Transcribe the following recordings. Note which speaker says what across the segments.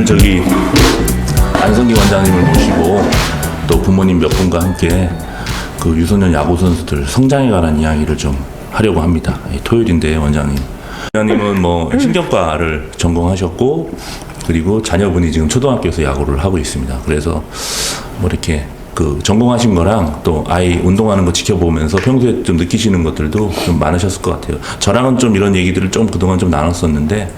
Speaker 1: 저기 안성기 원장님을 모시고 또 부모님 몇 분과 함께 그 유소년 야구 선수들 성장에 관한 이야기를 좀 하려고 합니다. 토요일인데 원장님은 뭐 신경과를 전공하셨고 그리고 자녀분이 지금 초등학교에서 야구를 하고 있습니다. 그래서 뭐 이렇게 그 전공하신 거랑 또 아이 운동하는 거 지켜보면서 평소에 좀 느끼시는 것들도 좀 많으셨을 것 같아요. 저랑은 좀 이런 얘기들을 좀 그동안 좀 나눴었는데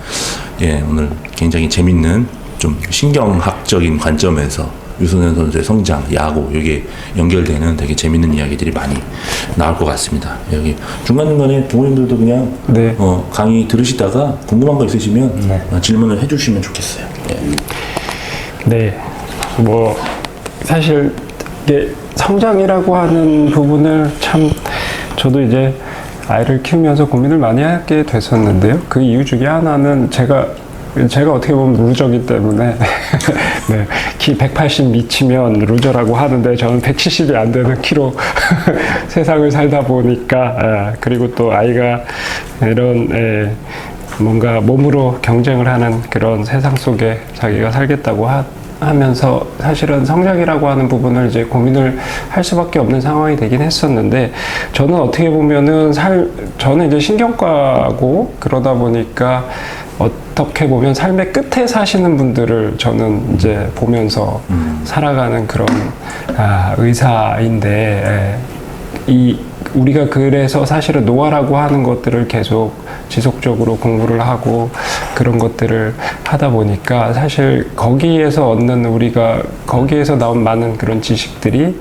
Speaker 1: 예, 오늘 굉장히 재밌는 좀 신경학적인 관점에서 유소년 선수의 성장, 야구 이게 연결되는 되게 재밌는 이야기들이 많이 나올 것 같습니다. 여기 중간중간에 부모님들도 그냥
Speaker 2: 네.
Speaker 1: 강의 들으시다가 궁금한 거 있으시면 질문을 해주시면 좋겠어요. 예.
Speaker 2: 네, 뭐 사실 이게 성장이라고 하는 부분을 참 저도 이제 아이를 키우면서 고민을 많이 하게 됐었는데요. 그 이유 중에 하나는 제가 어떻게 보면 루저기 때문에 네, 키 180 미치면 루저라고 하는데 저는 170이 안 되는 키로 세상을 살다 보니까 그리고 또 아이가 이런 뭔가 몸으로 경쟁을 하는 그런 세상 속에 자기가 살겠다고 하면서 사실은 성장이라고 하는 부분을 이제 고민을 할 수밖에 없는 상황이 되긴 했었는데 저는 어떻게 보면은 저는 이제 신경과고 그러다 보니까 어떻게 보면 삶의 끝에 사시는 분들을 저는 이제 보면서 살아가는 그런 의사인데 우리가 그래서 사실은 노화라고 하는 것들을 계속 지속적으로 공부를 하고 그런 것들을 하다 보니까 사실 거기에서 나온 많은 그런 지식들이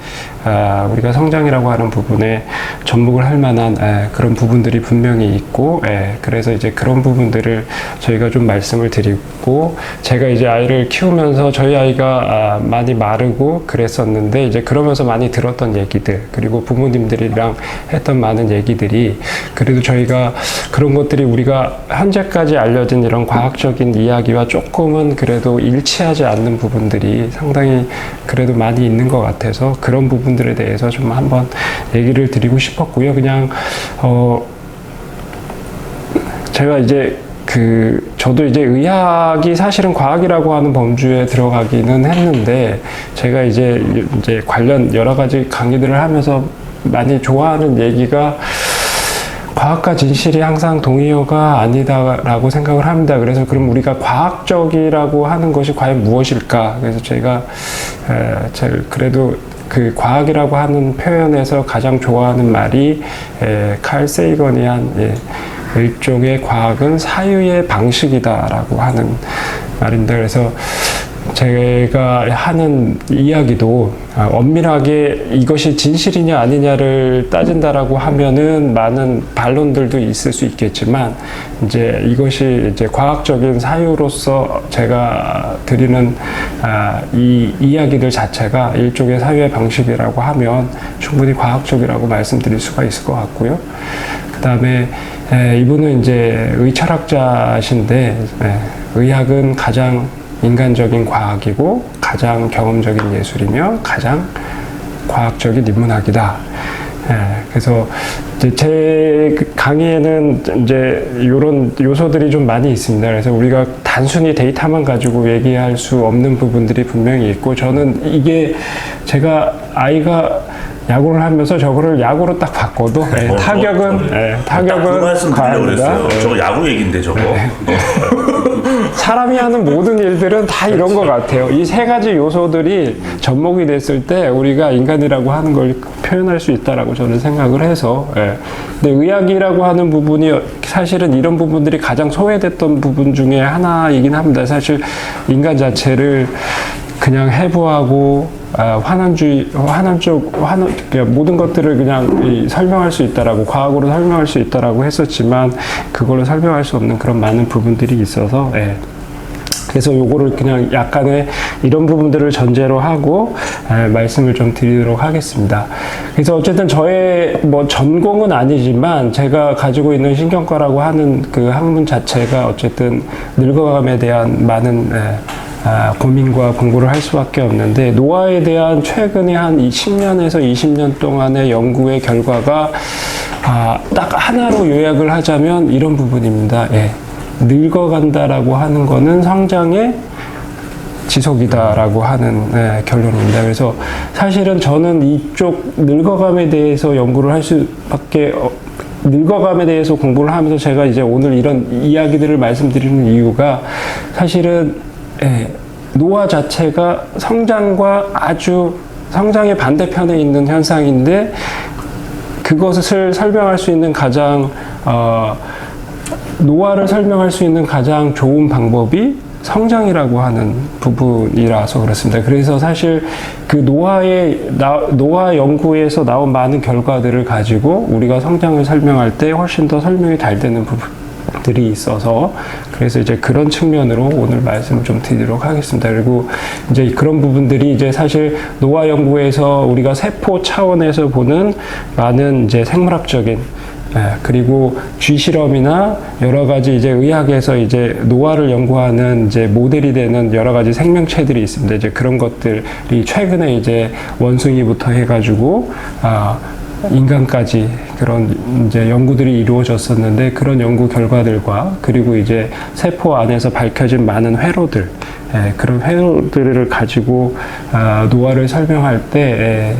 Speaker 2: 우리가 성장이라고 하는 부분에 접목을 할 만한 그런 부분들이 분명히 있고 그래서 이제 그런 부분들을 저희가 좀 말씀을 드리고 제가 이제 아이를 키우면서 저희 아이가 많이 마르고 그랬었는데 이제 그러면서 많이 들었던 얘기들 그리고 부모님들이랑 했던 많은 얘기들이 그래도 저희가 그런 것들이 우리가 현재까지 알려진 이런 과학적인 이야기와 조금은 그래도 일치하지 않는 부분들이 상당히 그래도 많이 있는 것 같아서 그런 부분들에 대해서 좀 한번 얘기를 드리고 싶었고요. 그냥 제가 이제 저도 이제 의학이 사실은 과학이라고 하는 범주에 들어가기는 했는데 제가 이제 관련 여러 가지 강의들을 하면서 많이 좋아하는 얘기가 과학과 진실이 항상 동의어가 아니다라고 생각을 합니다. 그래서 그럼 우리가 과학적이라고 하는 것이 과연 무엇일까? 그래서 제가 그래도 그 과학이라고 하는 표현에서 가장 좋아하는 말이 칼 세이건이 한 일종의 과학은 사유의 방식이다라고 하는 말인데 그래서 제가 하는 이야기도 엄밀하게 이것이 진실이냐 아니냐를 따진다라고 하면은 많은 반론들도 있을 수 있겠지만 이제 이것이 이제 과학적인 사유로서 제가 드리는 이 이야기들 자체가 일종의 사유의 방식이라고 하면 충분히 과학적이라고 말씀드릴 수가 있을 것 같고요. 그 다음에 이분은 이제 의철학자신데 의학은 가장 인간적인 과학이고 가장 경험적인 예술이며 가장 과학적인 인문학이다. 그래서 이제 제 강의에는 이제 이런 요소들이 좀 많이 있습니다. 그래서 우리가 단순히 데이터만 가지고 얘기할 수 없는 부분들이 분명히 있고 저는 이게 제가 아이가 야구를 하면서 저거를 야구로 딱 바꿔도 타격은 과학이다.
Speaker 1: 저거 야구 얘기인데 저거.
Speaker 2: 사람이 하는 모든 일들은 다 이런 것 같아요. 이 세 가지 요소들이 접목이 됐을 때 우리가 인간이라고 하는 걸 표현할 수 있다라고 저는 생각을 해서 근데 의학이라고 하는 부분이 사실은 이런 부분들이 가장 소외됐던 부분 중에 하나이긴 합니다. 사실 인간 자체를 그냥 해부하고 모든 것들을 그냥 설명할 수 있다라고 과학으로 설명할 수 있다라고 했었지만 그걸로 설명할 수 없는 그런 많은 부분들이 있어서 그래서 요거를 그냥 약간의 이런 부분들을 전제로 하고 말씀을 좀 드리도록 하겠습니다. 그래서 어쨌든 저의 뭐 전공은 아니지만 제가 가지고 있는 신경과라고 하는 그 학문 자체가 어쨌든 늙어감에 대한 많은 고민과 공부를 할 수밖에 없는데 노화에 대한 최근에 한 10년에서 20년 동안의 연구의 결과가 딱 하나로 요약을 하자면 이런 부분입니다. 늙어간다라고 하는 거는 성장의 지속이다라고 하는 결론입니다. 그래서 사실은 저는 이쪽 늙어감에 대해서 연구를 할 수밖에 늙어감에 대해서 공부를 하면서 제가 이제 오늘 이런 이야기들을 말씀드리는 이유가 사실은 노화 자체가 성장과 아주 성장의 반대편에 있는 현상인데 그것을 설명할 수 있는 가장 노화를 설명할 수 있는 가장 좋은 방법이 성장이라고 하는 부분이라서 그렇습니다. 그래서 사실 그 노화 연구에서 나온 많은 결과들을 가지고 우리가 성장을 설명할 때 훨씬 더 설명이 잘 되는 부분들이 있어서 그래서 이제 그런 측면으로 오늘 말씀을 좀 드리도록 하겠습니다. 그리고 이제 그런 부분들이 이제 사실 노화 연구에서 우리가 세포 차원에서 보는 많은 이제 생물학적인 그리고 쥐 실험이나 여러 가지 이제 의학에서 이제 노화를 연구하는 이제 모델이 되는 여러 가지 생명체들이 있습니다. 이제 그런 것들이 최근에 이제 원숭이부터 해가지고 인간까지 그런 이제 연구들이 이루어졌었는데 그런 연구 결과들과 그리고 이제 세포 안에서 밝혀진 많은 회로들 그런 회로들을 가지고 노화를 설명할 때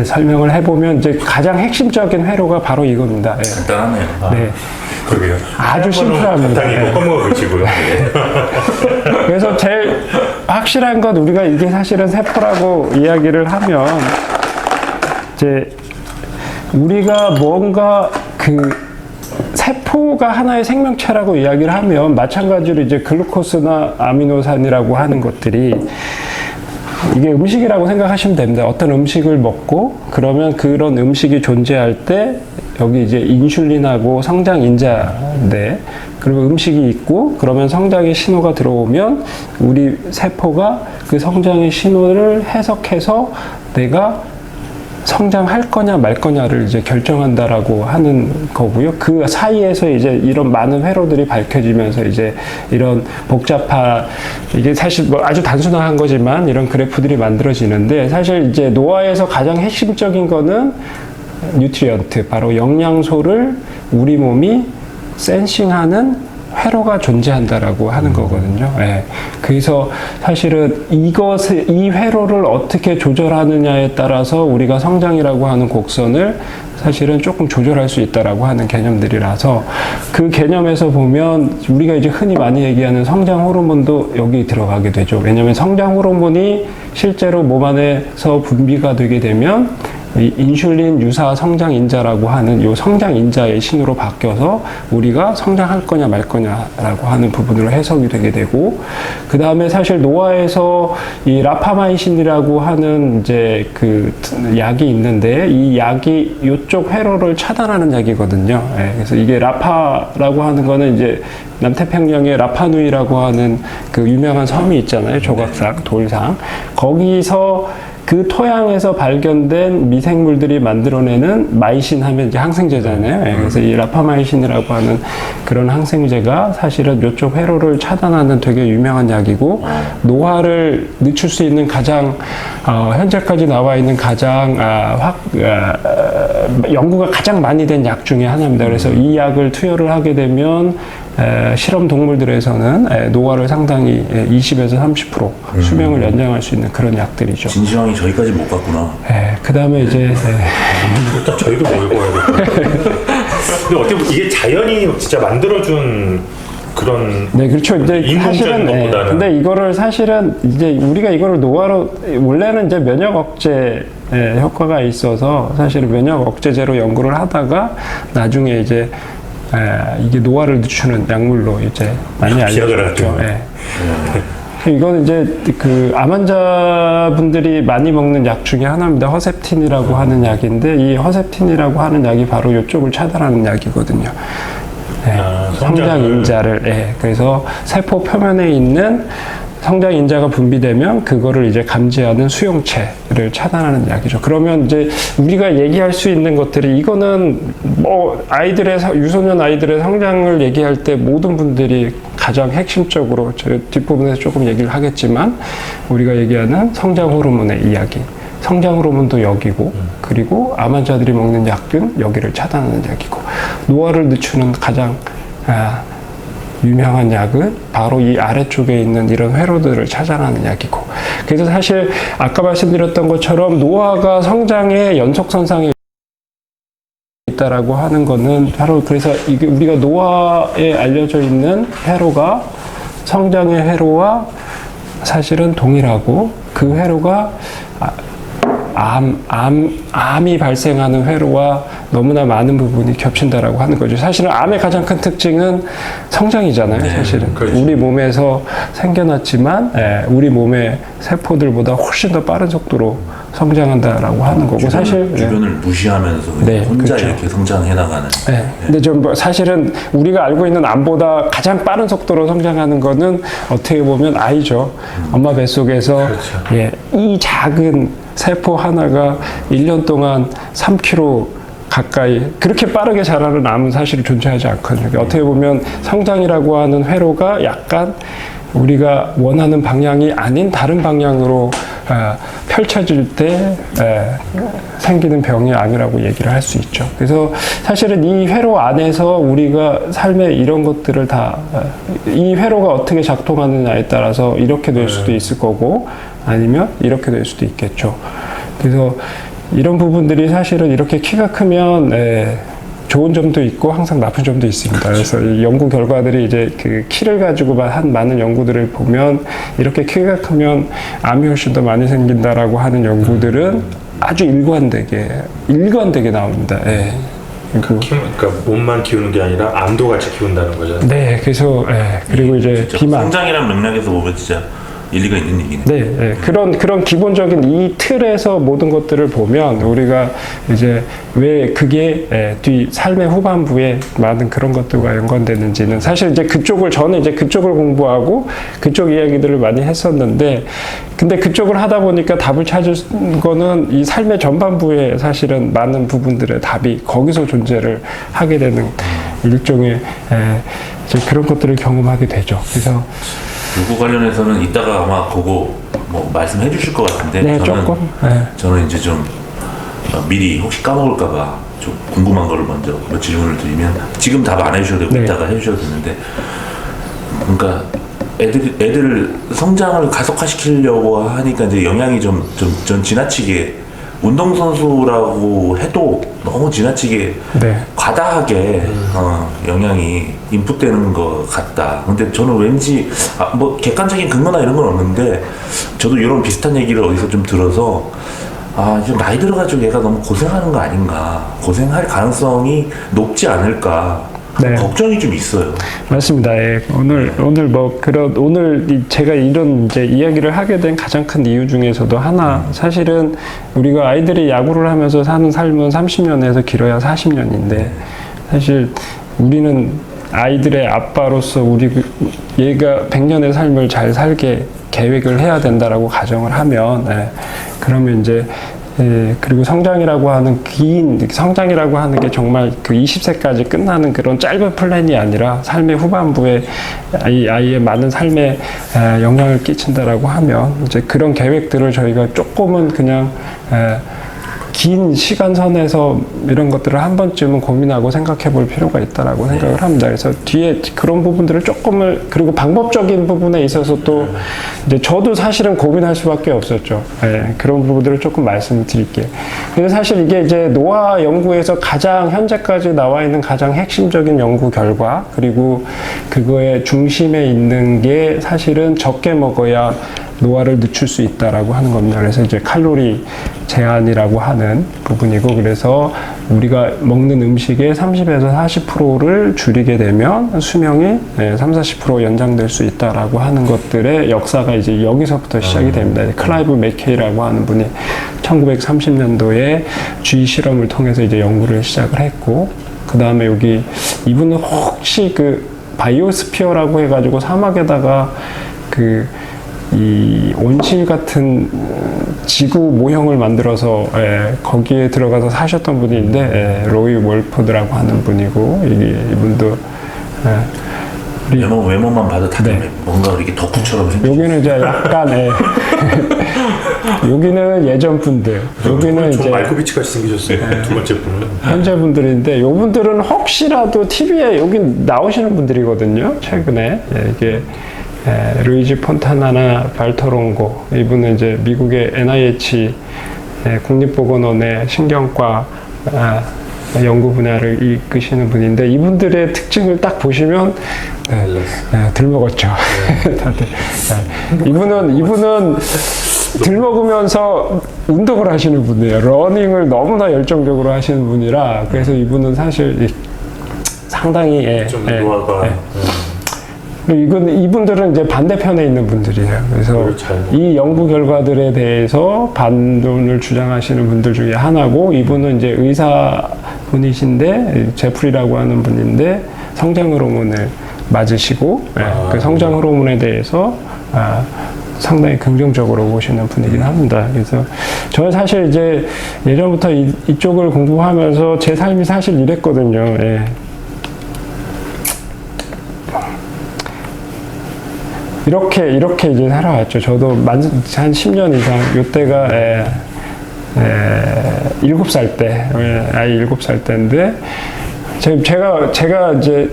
Speaker 2: 설명을 해보면 이제 가장 핵심적인 회로가 바로 이겁니다.
Speaker 1: 간단하네요.
Speaker 2: 네.
Speaker 3: 그러게요.
Speaker 2: 아주 심플합니다.
Speaker 3: 간단히 껌먹어 보시고요.
Speaker 2: 그래서 제일 확실한 건 우리가 이게 사실은 세포라고 이야기를 하면 이제 우리가 뭔가 그 세포가 하나의 생명체라고 이야기를 하면 마찬가지로 이제 글루코스나 아미노산이라고 하는 것들이 이게 음식이라고 생각하시면 됩니다. 어떤 음식을 먹고 그러면 그런 음식이 존재할 때 여기 이제 인슐린하고 성장 인자인데 그리고 음식이 있고 그러면 성장의 신호가 들어오면 우리 세포가 그 성장의 신호를 해석해서 내가 성장할 거냐 말 거냐를 이제 결정한다라고 하는 거고요. 그 사이에서 이제 이런 많은 회로들이 밝혀지면서 이제 이런 복잡한 이게 사실 뭐 아주 단순한 거지만 이런 그래프들이 만들어지는데 사실 이제 노화에서 가장 핵심적인 거는 뉴트리언트 바로 영양소를 우리 몸이 센싱하는 회로가 존재한다라고 하는 거거든요. 그래서 사실은 이 회로를 어떻게 조절하느냐에 따라서 우리가 성장이라고 하는 곡선을 사실은 조금 조절할 수 있다라고 하는 개념들이라서 그 개념에서 보면 우리가 이제 흔히 많이 얘기하는 성장 호르몬도 여기 들어가게 되죠. 왜냐하면 성장 호르몬이 실제로 몸 안에서 분비가 되게 되면 이 인슐린 유사 성장 인자라고 하는 이 성장 인자의 신호로 바뀌어서 우리가 성장할 거냐 말 거냐라고 하는 부분으로 해석이 되게 되고 그 다음에 사실 노화에서 이 라파마이신이라고 하는 이제 그 약이 있는데 이 약이 이쪽 회로를 차단하는 약이거든요. 그래서 이게 라파라고 하는 거는 이제 남태평양의 라파누이라고 하는 그 유명한 섬이 있잖아요. 조각상, 돌상. 거기서 그 토양에서 발견된 미생물들이 만들어내는 마이신 하면 이제 항생제잖아요. 그래서 이 라파마이신이라고 하는 그런 항생제가 사실은 이쪽 회로를 차단하는 되게 유명한 약이고 노화를 늦출 수 있는 가장 현재까지 나와 있는 가장 연구가 가장 많이 된 약 중에 하나입니다. 그래서 이 약을 투여를 하게 되면 실험 동물들에서는 노화를 상당히 20에서 30% 수명을 연장할 수 있는 그런 약들이죠.
Speaker 1: 진시황이 저기까지 못 갔구나.
Speaker 2: 그 다음에 이제
Speaker 3: 일단 저희도 몰고 와야 돼요. 근데 어떻게 보면 이게 자연이 진짜 만들어준 그런
Speaker 2: 네, 그렇죠. 이제 사실은 근데 이거를 사실은 이제 우리가 이거를 노화로 원래는 이제 면역 억제 효과가 있어서 사실은 면역 억제제로 연구를 하다가 나중에 이제 이게 노화를 늦추는 약물로 이제 많이 알려졌죠. 이거는 이제 그 암 환자분들이 많이 먹는 약 중에 하나입니다. 허셉틴이라고 하는 약인데 이 허셉틴이라고 하는 약이 바로 이쪽을 차단하는 약이거든요. 성장 인자를 그래서 세포 표면에 있는 성장 인자가 분비되면 그거를 이제 감지하는 수용체를 차단하는 약이죠. 그러면 이제 우리가 얘기할 수 있는 것들이 이거는 뭐 유소년 아이들의 성장을 얘기할 때 모든 분들이 가장 핵심적으로 저 뒷부분에서 조금 얘기를 하겠지만 우리가 얘기하는 성장 호르몬의 이야기. 성장 호르몬도 여기고 그리고 암 환자들이 먹는 약은 여기를 차단하는 약이고 노화를 늦추는 가장 유명한 약은 바로 이 아래쪽에 있는 이런 회로들을 차단하는 약이고, 그래서 사실 아까 말씀드렸던 것처럼 노화가 성장의 연속선상에 있다라고 하는 거는 바로 그래서 이게 우리가 노화에 알려져 있는 회로가 성장의 회로와 사실은 동일하고, 그 회로가 암이 발생하는 회로와 너무나 많은 부분이 겹친다라고 하는 거죠. 사실은 암의 가장 큰 특징은 성장이잖아요. 사실은
Speaker 3: 그렇죠.
Speaker 2: 우리 몸에서 생겨났지만 우리 몸의 세포들보다 훨씬 더 빠른 속도로 성장한다라고 하는 거고, 사실
Speaker 1: 주변을 무시하면서 그냥
Speaker 2: 네,
Speaker 1: 혼자
Speaker 2: 그렇죠.
Speaker 1: 이렇게 성장해 나가는.
Speaker 2: 근데 좀 사실은 우리가 알고 있는 암보다 가장 빠른 속도로 성장하는 거는 어떻게 보면 아이죠. 엄마 뱃속에서
Speaker 3: 그렇죠.
Speaker 2: 이 작은 세포 하나가 1년 동안 3kg 가까이 그렇게 빠르게 자라는 암은 사실 존재하지 않거든요. 어떻게 보면 성장이라고 하는 회로가 약간 우리가 원하는 방향이 아닌 다른 방향으로 펼쳐질 때 생기는 병이 암이라고 얘기를 할 수 있죠. 그래서 사실은 이 회로 안에서 우리가 삶의 이런 것들을 다 이 회로가 어떻게 작동하느냐에 따라서 이렇게 될 수도 있을 거고 아니면 이렇게 될 수도 있겠죠. 그래서 이런 부분들이 사실은 이렇게 키가 크면 좋은 점도 있고 항상 나쁜 점도 있습니다. 그래서 이 연구 결과들이 이제 그 키를 가지고 한 많은 연구들을 보면 이렇게 키가 크면 암이 훨씬 더 많이 생긴다라고 하는 연구들은 아주 일관되게 나옵니다.
Speaker 3: 그러니까 몸만 키우는 게 아니라 암도 같이 키운다는 거죠.
Speaker 2: 네, 그래서 그리고 이제 비만.
Speaker 1: 성장이라는 맥락에서 보면 진짜 일리가 있는 얘기네.
Speaker 2: 네, 그런 기본적인 이 틀에서 모든 것들을 보면 우리가 이제 왜 그게 뒤 삶의 후반부에 많은 그런 것들과 연관되는지는 사실 이제 저는 이제 그쪽을 공부하고 그쪽 이야기들을 많이 했었는데, 근데 그쪽을 하다 보니까 답을 찾을 거는 이 삶의 전반부에 사실은 많은 부분들의 답이 거기서 존재를 하게 되는 일종의 이제 그런 것들을 경험하게 되죠. 그래서
Speaker 1: 요거 관련해서는 이따가 아마 그거 뭐 말씀해 주실 것 같은데
Speaker 2: 네,
Speaker 1: 저는 이제 좀 미리 혹시 까먹을까봐 좀 궁금한 거를 먼저 질문을 드리면, 지금 답 안 해주셔도 되고 이따가 해주셔도 되는데, 그러니까 애들 성장을 가속화시키려고 하니까 이제 영향이 전 지나치게 운동선수라고 해도 너무 지나치게 과다하게 영향이 인풋되는 것 같다. 근데 저는 왠지 뭐 객관적인 근거나 이런 건 없는데 저도 이런 비슷한 얘기를 어디서 좀 들어서 좀 나이 들어가지고 얘가 너무 고생하는 거 아닌가, 고생할 가능성이 높지 않을까 걱정이 좀 있어요.
Speaker 2: 맞습니다. 오늘 제가 이런 이제 이야기를 하게 된 가장 큰 이유 중에서도 하나, 사실은 우리가 아이들이 야구를 하면서 사는 삶은 30년에서 길어야 40년인데, 사실 우리는 아이들의 아빠로서 얘가 100년의 삶을 잘 살게 계획을 해야 된다라고 가정을 하면, 그러면 이제 그리고 성장이라고 하는 성장이라고 하는 게 정말 그 20세까지 끝나는 그런 짧은 플랜이 아니라 삶의 후반부에 아이의 많은 삶에 영향을 끼친다라고 하면, 이제 그런 계획들을 저희가 조금은 그냥 긴 시간선에서 이런 것들을 한 번쯤은 고민하고 생각해 볼 필요가 있다라고 생각을 합니다. 그래서 뒤에 그런 부분들을 그리고 방법적인 부분에 있어서 또 이제 저도 사실은 고민할 수밖에 없었죠. 그런 부분들을 조금 말씀드릴게요. 근데 사실 이게 이제 노화 연구에서 현재까지 나와 있는 가장 핵심적인 연구 결과, 그리고 그거의 중심에 있는 게 사실은 적게 먹어야 노화를 늦출 수 있다라고 하는 겁니다. 그래서 이제 칼로리 제한이라고 하는 부분이고, 그래서 우리가 먹는 음식의 30에서 40%를 줄이게 되면 수명이 30-40% 연장될 수 있다라고 하는 것들의 역사가 이제 여기서부터 시작이 됩니다. 클라이브 맥케이라고 하는 분이 1930년도에 쥐 실험을 통해서 이제 연구를 시작을 했고, 그 다음에 이분은 혹시 그 바이오스피어라고 해가지고 사막에다가 이 온실 같은 지구 모형을 만들어서 거기에 들어가서 사셨던 분인데, 로이 월포드라고 하는 분이고, 이분도
Speaker 1: 외모만 봐도 다들 뭔가 이렇게 덕후처럼 생겼어요.
Speaker 2: 여기는 이제 약간 여기는 예전 분들, 여기는
Speaker 3: 좀
Speaker 2: 이제
Speaker 3: 말코비치 같이 생기셨어요. 두 번째 분은.
Speaker 2: 현재 분들인데, 요 분들은 혹시라도 TV에 여기 나오시는 분들이거든요. 최근에 이게 루이지 폰타나나 발토롱고, 이분은 이제 미국의 NIH 국립보건원의 신경과 연구 분야를 이끄시는 분인데, 이분들의 특징을 딱 보시면 들먹었죠. 다들. 이분은 들먹으면서 운동을 하시는 분이에요. 러닝을 너무나 열정적으로 하시는 분이라, 그래서 이분은 사실 상당히
Speaker 3: 좀 노화가.
Speaker 2: 이분들은 이제 반대편에 있는 분들이에요. 그래서 이 연구 결과들에 대해서 반론을 주장하시는 분들 중에 하나고, 이분은 이제 의사분이신데, 제프리라고 하는 분인데, 성장 호르몬을 맞으시고, 그 성장 호르몬에 대해서 상당히 긍정적으로 보시는 분이긴 합니다. 그래서 저는 사실 이제 예전부터 이쪽을 공부하면서 제 삶이 사실 이랬거든요. 예. 이렇게 이제 살아왔죠. 저도 한 10년 이상, 요때가 7살 때, 아이 7살 때인데, 제가 이제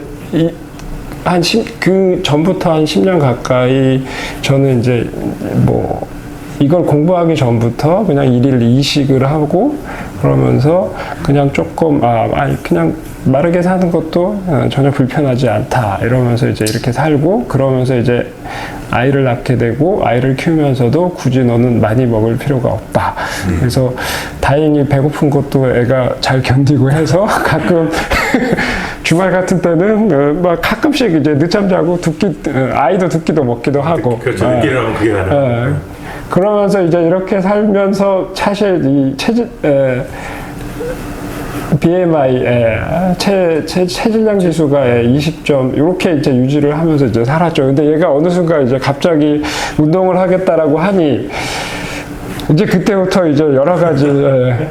Speaker 2: 그 전부터 한 10년 가까이 저는 이제 뭐 이걸 공부하기 전부터 그냥 일일 이식을 하고, 그러면서 그냥 조금 그냥 마르게 사는 것도 전혀 불편하지 않다 이러면서 이제 이렇게 살고, 그러면서 이제 아이를 낳게 되고, 아이를 키우면서도 굳이 너는 많이 먹을 필요가 없다. 그래서 다행히 배고픈 것도 애가 잘 견디고 해서 가끔 주말 같은 때는 막 가끔씩 이제 늦잠 자고 아이도 두 끼도 먹기도 하고.
Speaker 3: 그렇죠. 늦게 일어나면 그게 가능해요.
Speaker 2: 그러면서 이제 이렇게 살면서 사실 이 BMI, 체질량 지수가 20점, 이렇게 이제 유지를 하면서 이제 살았죠. 근데 얘가 어느 순간 이제 갑자기 운동을 하겠다라고 하니, 이제 그때부터 이제 여러 가지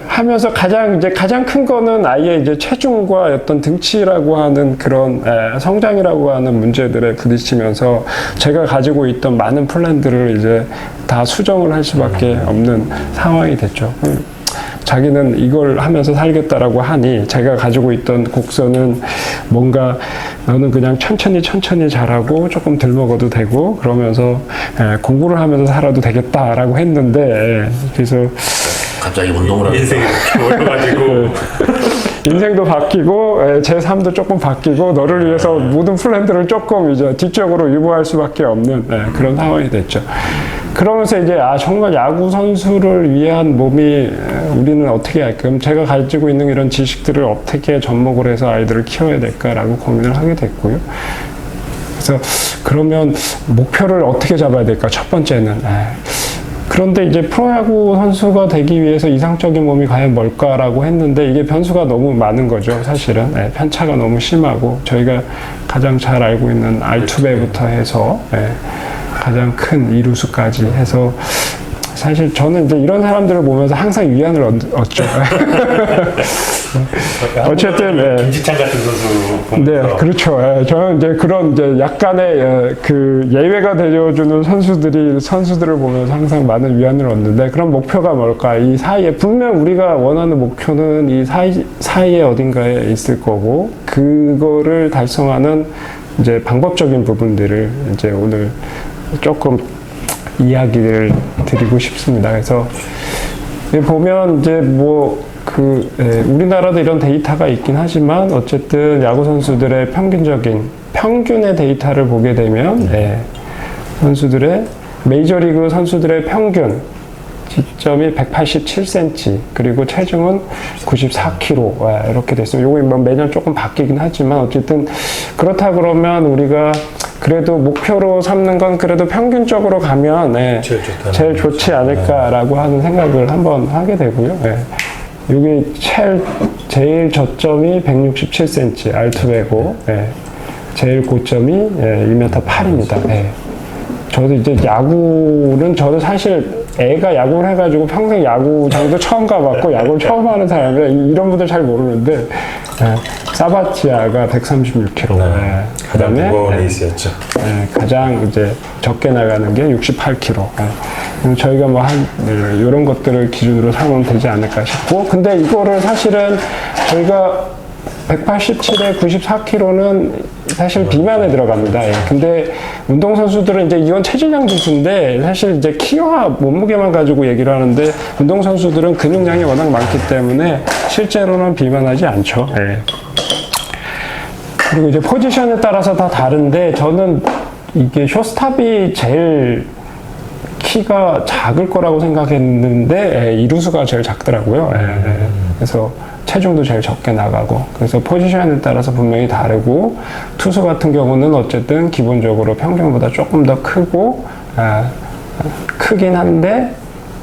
Speaker 2: 하면서 가장 큰 거는 아이의 이제 체중과 어떤 등치라고 하는 그런 성장이라고 하는 문제들에 부딪히면서 제가 가지고 있던 많은 플랜들을 이제 다 수정을 할 수밖에 없는 상황이 됐죠. 자기는 이걸 하면서 살겠다라고 하니, 제가 가지고 있던 곡선은 뭔가 너는 그냥 천천히 잘하고 조금 덜 먹어도 되고, 그러면서 공부를 하면서 살아도 되겠다라고 했는데, 그래서
Speaker 1: 갑자기 운동을 하니까
Speaker 3: 인생이 어려가지고.
Speaker 2: 인생도 바뀌고 제 삶도 조금 바뀌고, 너를 위해서 모든 플랜들을 조금 이제 뒤쪽으로 유보할 수밖에 없는 그런 상황이 됐죠. 그러면서 이제 정말 야구 선수를 위한 몸이 우리는 어떻게 할까? 그럼 제가 가지고 있는 이런 지식들을 어떻게 접목을 해서 아이들을 키워야 될까라고 고민을 하게 됐고요. 그래서 그러면 목표를 어떻게 잡아야 될까? 첫 번째는 그런데 이제 프로야구 선수가 되기 위해서 이상적인 몸이 과연 뭘까라고 했는데, 이게 변수가 너무 많은 거죠. 사실은 편차가 너무 심하고, 저희가 가장 잘 알고 있는 알투베부터 해서 가장 큰 이루수까지 해서, 사실 저는 이제 이런 사람들을 보면서 항상 위안을 얻죠. 어쨌든
Speaker 3: 김지찬 같은 선수 보면서.
Speaker 2: 네, 그렇죠. 저는 이제 그런 이제 약간의 그 예외가 되어주는 선수들을 보면서 항상 많은 위안을 얻는데, 그럼 목표가 뭘까? 이 사이에 분명 우리가 원하는 목표는 이 사이에 어딘가에 있을 거고, 그거를 달성하는 이제 방법적인 부분들을 이제 오늘 조금 이야기를 드리고 싶습니다. 그래서 보면 이제 우리나라도 이런 데이터가 있긴 하지만, 어쨌든 야구 선수들의 평균의 데이터를 보게 되면 메이저리그 선수들의 평균 지점이 187cm, 그리고 체중은 94kg 이렇게 됐어요. 이거 매년 조금 바뀌긴 하지만, 어쨌든 그렇다 그러면 우리가 그래도 목표로 삼는 건 그래도 평균적으로 가면 제일 좋지 않을까라고 하는 생각을 한번 하게 되고요. 여기 제일 저점이 167cm 알투베고, 제일 고점이 1m 8입니다. 저도 이제 야구는 저도 사실 애가 야구를 해가지고 평생 야구장도 처음 가봤고 야구를 처음 하는 사람이 이런 분들 잘 모르는데 사바티아가 136kg.
Speaker 3: 가장
Speaker 2: 그다음에
Speaker 3: 무거운 레이스였죠.
Speaker 2: 가장 이제 적게 나가는 게 68kg. 저희가 뭐 이런 것들을 기준으로 삼으면 되지 않을까 싶고, 근데 이거를 사실은 저희가 187에 94kg는 사실 비만에 들어갑니다. 근데 운동선수들은 이제 이건 체질량 지수인데 사실 이제 키와 몸무게만 가지고 얘기를 하는데 운동선수들은 근육량이 워낙 많기 때문에 실제로는 비만하지 않죠. 그리고 이제 포지션에 따라서 다 다른데 저는 이게 쇼스탑이 제일 키가 작을 거라고 생각했는데 이루수가 제일 작더라고요. 그래서 체중도 제일 적게 나가고 그래서 포지션에 따라서 분명히 다르고 투수 같은 경우는 어쨌든 기본적으로 평균보다 조금 더 크고 크긴 한데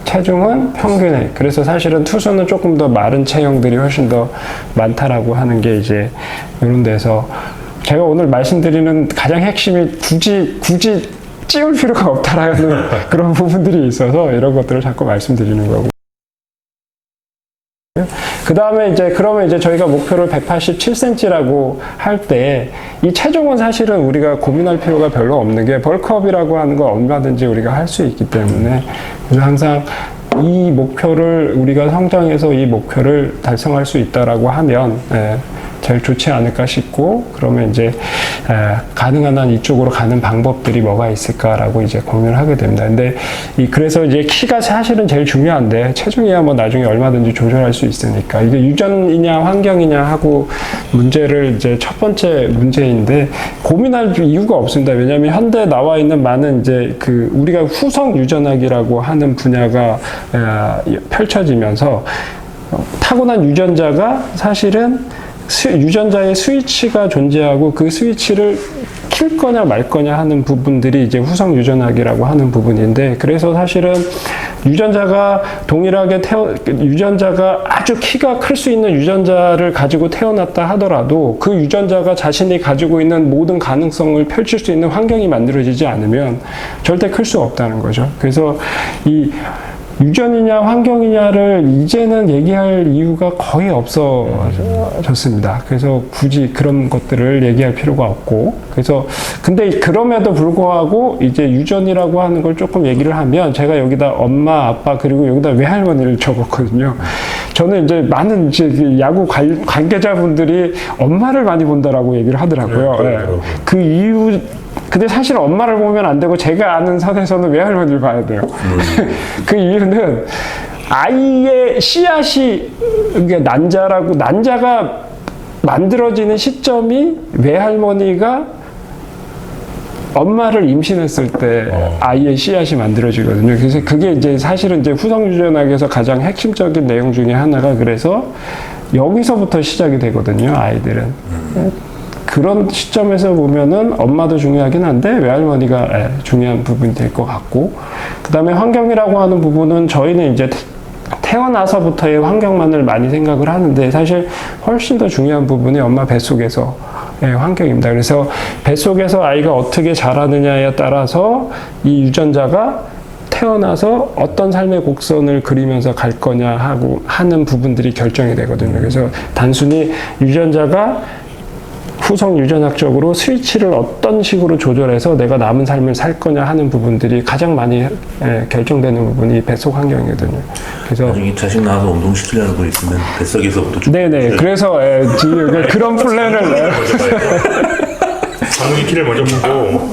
Speaker 2: 체중은 평균에 그래서 사실은 투수는 조금 더 마른 체형들이 훨씬 더 많다라고 하는 게 이제 이런 데서 제가 오늘 말씀드리는 가장 핵심이 굳이 찌울 필요가 없다라는 그런 부분들이 있어서 이런 것들을 자꾸 말씀드리는 거고. 그 다음에 그러면 저희가 목표를 187cm라고 할 때 이 체중은 사실은 우리가 고민할 필요가 별로 없는 게 벌크업이라고 하는 건 얼마든지 우리가 할 수 있기 때문에 그래서 항상 이 목표를 우리가 성장해서 이 목표를 달성할 수 있다라고 하면 제일 좋지 않을까 싶고 그러면 가능한 한 이쪽으로 가는 방법들이 뭐가 있을까라고 고민을 하게 됩니다. 근데 그래서 키가 사실은 제일 중요한데 체중이야 뭐 나중에 얼마든지 조절할 수 있으니까 이게 유전이냐 환경이냐 하고 문제를 첫 번째 문제인데 고민할 이유가 없습니다. 왜냐하면 현대에 나와 있는 많은 우리가 후성 유전학이라고 하는 분야가 펼쳐지면서 타고난 유전자가 사실은 유전자의 스위치가 존재하고 그 스위치를 킬 거냐 말 거냐 하는 부분들이 후성 유전학이라고 하는 부분인데 그래서 사실은 유전자가 동일하게 유전자가 아주 키가 클 수 있는 유전자를 가지고 태어났다 하더라도 그 유전자가 자신이 가지고 있는 모든 가능성을 펼칠 수 있는 환경이 만들어지지 않으면 절대 클 수 없다는 거죠. 그래서 이 유전이냐 환경이냐를 이제는 얘기할 이유가 거의 없어졌습니다. 그래서 굳이 그런 것들을 얘기할 필요가 없고 근데 그럼에도 불구하고 유전이라고 하는 걸 조금 얘기를 하면 제가 여기다 엄마, 아빠 그리고 여기다 외할머니를 적었거든요. 저는 많은 야구 관계자분들이 엄마를 많이 본다라고 얘기를 하더라고요. 그 이유 근데 사실 엄마를 보면 안 되고 제가 아는 선에서는 외할머니를 봐야 돼요. 그 이유는 아이의 씨앗이 난자가 만들어지는 시점이 외할머니가 엄마를 임신했을 때 아이의 씨앗이 만들어지거든요. 그래서 그게 사실은 후성 유전학에서 가장 핵심적인 내용 중에 하나가 그래서 여기서부터 시작이 되거든요. 아이들은. 그런 시점에서 보면은 엄마도 중요하긴 한데 외할머니가 중요한 부분이 될 것 같고 그 다음에 환경이라고 하는 부분은 저희는 태어나서부터의 환경만을 많이 생각을 하는데 사실 훨씬 더 중요한 부분이 엄마 뱃속에서 환경입니다. 그래서 뱃속에서 아이가 어떻게 자라느냐에 따라서 이 유전자가 태어나서 어떤 삶의 곡선을 그리면서 갈 거냐 하고 하는 부분들이 결정이 되거든요. 그래서 단순히 유전자가 후성 유전학적으로 스위치를 어떤 식으로 조절해서 내가 남은 삶을 살 거냐 하는 부분들이 가장 많이 결정되는 부분이 뱃속 환경이거든요. 그래서
Speaker 1: 나중에 자식 낳아서 운동시키려는 분 있으면 뱃속에서부터 좀
Speaker 2: 네네. 그래서 그런 플랜을
Speaker 3: 방금 키를 먼저 보고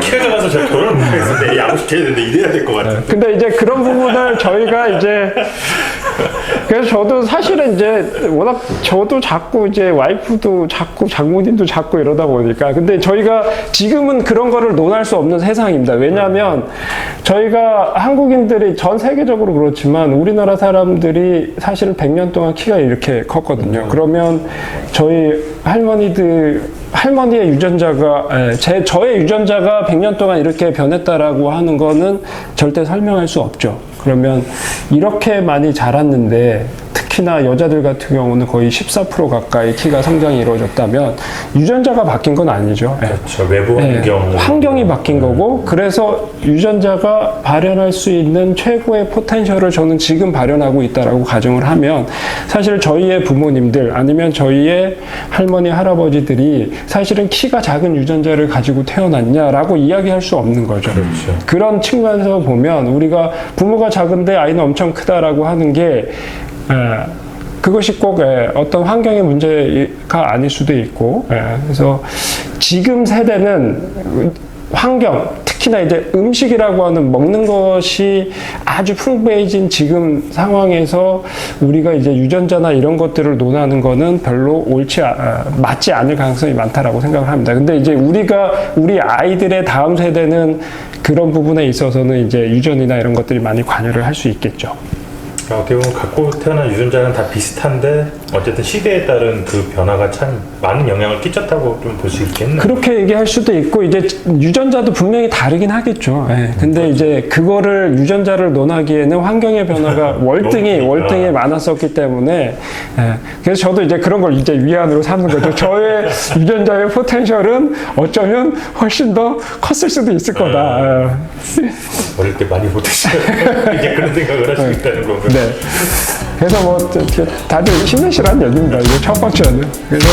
Speaker 3: 키가 작아서 제가 결혼을 못 하겠는데 야구 시켜야 되는데 이래야 될 것 같은데
Speaker 2: 근데 그런 부분을 저희가 그래서 저도 사실은 워낙 저도 자꾸 와이프도 자꾸 장모님도 자꾸 이러다 보니까 근데 저희가 지금은 그런 거를 논할 수 없는 세상입니다. 왜냐하면 저희가 한국인들이 전 세계적으로 그렇지만 우리나라 사람들이 사실은 100년 동안 키가 이렇게 컸거든요. 그러면 저희 할머니의 유전자가 저의 유전자가 100년 동안 이렇게 변했다라고 하는 거는 절대 설명할 수 없죠. 그러면 이렇게 많이 자랐는데 특히나 여자들 같은 경우는 거의 14% 가까이 키가 성장이 이루어졌다면 유전자가 바뀐 건 아니죠. 예.
Speaker 3: 그렇죠. 외부
Speaker 2: 네,
Speaker 3: 환경.
Speaker 2: 환경이 바뀐 거고, 그래서 유전자가 발현할 수 있는 최고의 포텐셜을 저는 지금 발현하고 있다라고 가정을 하면, 사실 저희의 부모님들 아니면 저희의 할머니 할아버지들이 사실은 키가 작은 유전자를 가지고 태어났냐라고 이야기할 수 없는 거죠.
Speaker 3: 그렇죠.
Speaker 2: 그런 측면에서 보면 우리가 부모가 작은데 아이는 엄청 크다라고 하는 게 그것이 꼭 어떤 환경의 문제가 아닐 수도 있고, 그래서 지금 세대는 환경, 특히나 이제 음식이라고 하는 먹는 것이 아주 풍부해진 지금 상황에서 우리가 이제 유전자나 이런 것들을 논하는 거는 별로 맞지 않을 가능성이 많다라고 생각을 합니다. 근데 이제 우리 아이들의 다음 세대는 그런 부분에 있어서는 이제 유전이나 이런 것들이 많이 관여를 할 수 있겠죠.
Speaker 3: 어떻게 보면 갖고 태어난 유전자는 다 비슷한데 어쨌든 시대에 따른 그 변화가 참 많은 영향을 끼쳤다고 좀 볼 수 있겠네요.
Speaker 2: 그렇게 얘기할 수도 있고, 이제 유전자도 분명히 다르긴 하겠죠. 근데 이제 그거를 유전자를 논하기에는 환경의 변화가 월등히 많았었기 때문에, 그래서 저도 이제 그런 걸 이제 위안으로 삼는 거죠. 저의 유전자의 포텐셜은 어쩌면 훨씬 더 컸을 수도 있을 거다.
Speaker 3: 어릴 때 많이 못했어요. 이제 그런 생각을 할 수 있다는 거고.
Speaker 2: 네. 그래서 뭐 다들 힘내시라는 얘기입니다. 이게 첫 번째는. 그래서